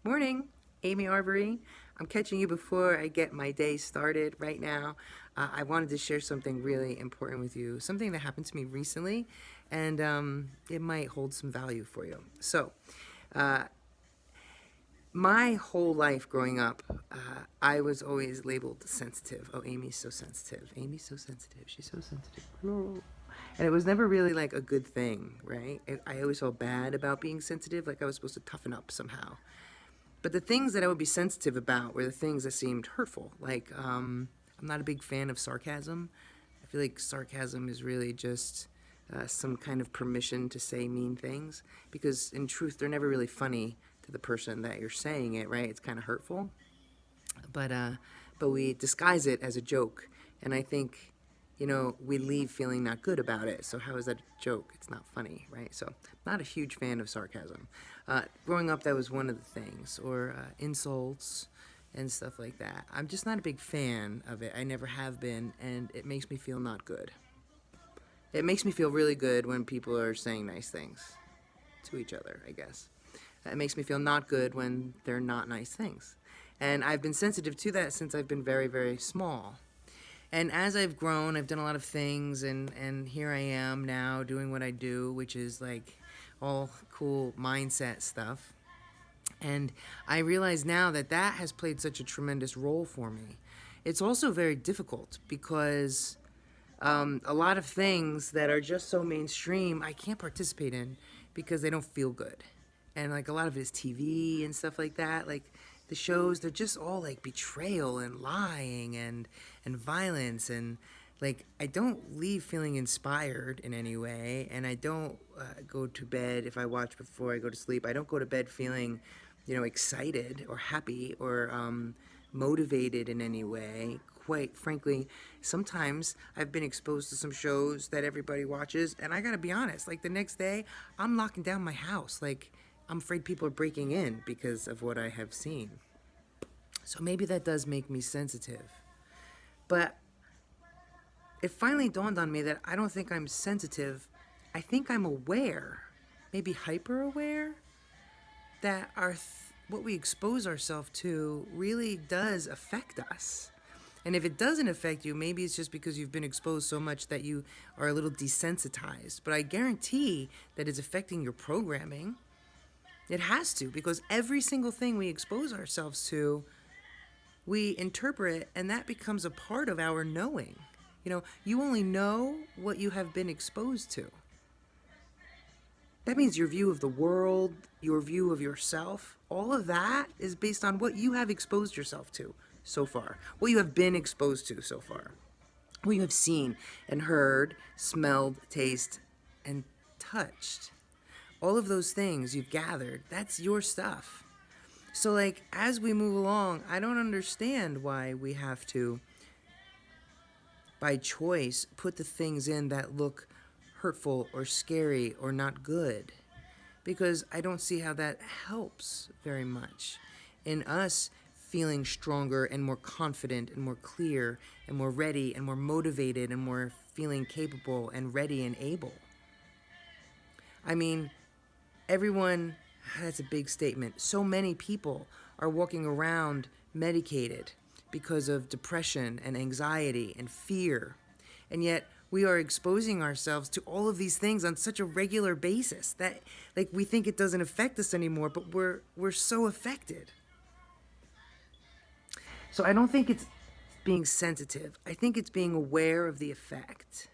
Morning, Amy Arvary. I'm catching you before I get my day started right now. I wanted to share something really important with you, something that happened to me recently, and it might hold some value for you. So, uh, my whole life growing up, I was always labeled sensitive. Oh, Amy's so sensitive. Amy's so sensitive. She's so sensitive. And it was never really like a good thing, right? I always felt bad about being sensitive, like I was supposed to toughen up somehow. But the things that I would be sensitive about were the things that seemed hurtful. Like, I'm not a big fan of sarcasm. I feel like sarcasm is really just some kind of permission to say mean things, because in truth, they're never really funny to the person that you're saying it, right? It's kind of hurtful. But, uh, but we disguise it as a joke. And I think, we leave feeling not good about it. So how is that a joke? It's not funny, right? So not a huge fan of sarcasm. Growing up, that was one of the things, or insults and stuff like that. I'm just not a big fan of it. I never have been, and it makes me feel not good. It makes me feel really good when people are saying nice things to each other, I guess. It makes me feel not good when they're not nice things. And I've been sensitive to that since I've been very, very small. And as I've grown, I've done a lot of things, and here I am now doing what I do, which is like all cool mindset stuff. And I realize now that that has played such a tremendous role for me. It's also very difficult because a lot of things that are just so mainstream, I can't participate in because they don't feel good. And like a lot of it is TV and stuff like that. Like the shows, they're just all like betrayal and lying and violence, and like I don't leave feeling inspired in any way, and I don't go to bed if I watch before I go to sleep. I don't go to bed feeling, excited or happy or motivated in any way. Quite frankly, sometimes I've been exposed to some shows that everybody watches, and I gotta be honest, like the next day, I'm locking down my house. Like, I'm afraid people are breaking in because of what I have seen. So maybe that does make me sensitive. But it finally dawned on me that I don't think I'm sensitive. I think I'm aware, maybe hyper aware, that what we expose ourselves to really does affect us. And if it doesn't affect you, maybe it's just because you've been exposed so much that you are a little desensitized. But I guarantee that it's affecting your programming. It has to, because every single thing we expose ourselves to, we interpret, and that becomes a part of our knowing. You only know what you have been exposed to. That means your view of the world, your view of yourself, all of that is based on what you have exposed yourself to so far, what you have been exposed to so far, what you have seen and heard, smelled, tasted, and touched. All of those things you've gathered, that's your stuff. So like, as we move along, I don't understand why we have to, by choice, put the things in that look hurtful or scary or not good. Because I don't see how that helps very much in us feeling stronger and more confident and more clear and more ready and more motivated and more feeling capable and ready and able. I mean, everyone, that's a big statement. So many people are walking around medicated because of depression and anxiety and fear. And yet we are exposing ourselves to all of these things on such a regular basis that like we think it doesn't affect us anymore, but we're so affected. So I don't think it's being sensitive. I think it's being aware of the effect.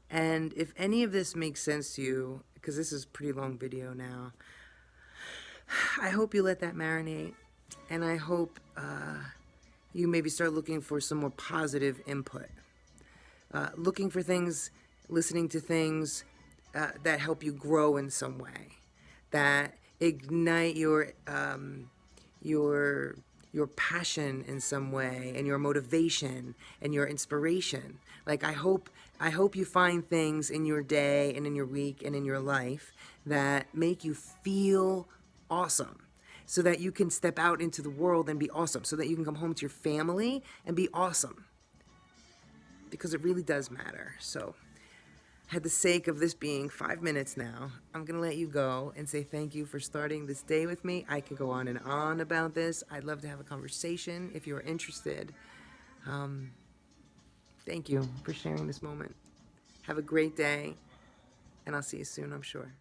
And if any of this makes sense to you, because this is a pretty long video now, I hope you let that marinate, and I hope you maybe start looking for some more positive input. Looking for things, listening to things that help you grow in some way, that ignite your passion in some way, and your motivation and your inspiration. Like I hope you find things in your day and in your week and in your life that make you feel awesome, so that you can step out into the world and be awesome, so that you can come home to your family and be awesome, because it really does matter. So had the sake of this being 5 minutes now, I'm going to let you go and say thank you for starting this day with me. I could go on and on about this. I'd love to have a conversation if you're interested. Thank you for sharing this moment. Have a great day, and I'll see you soon, I'm sure.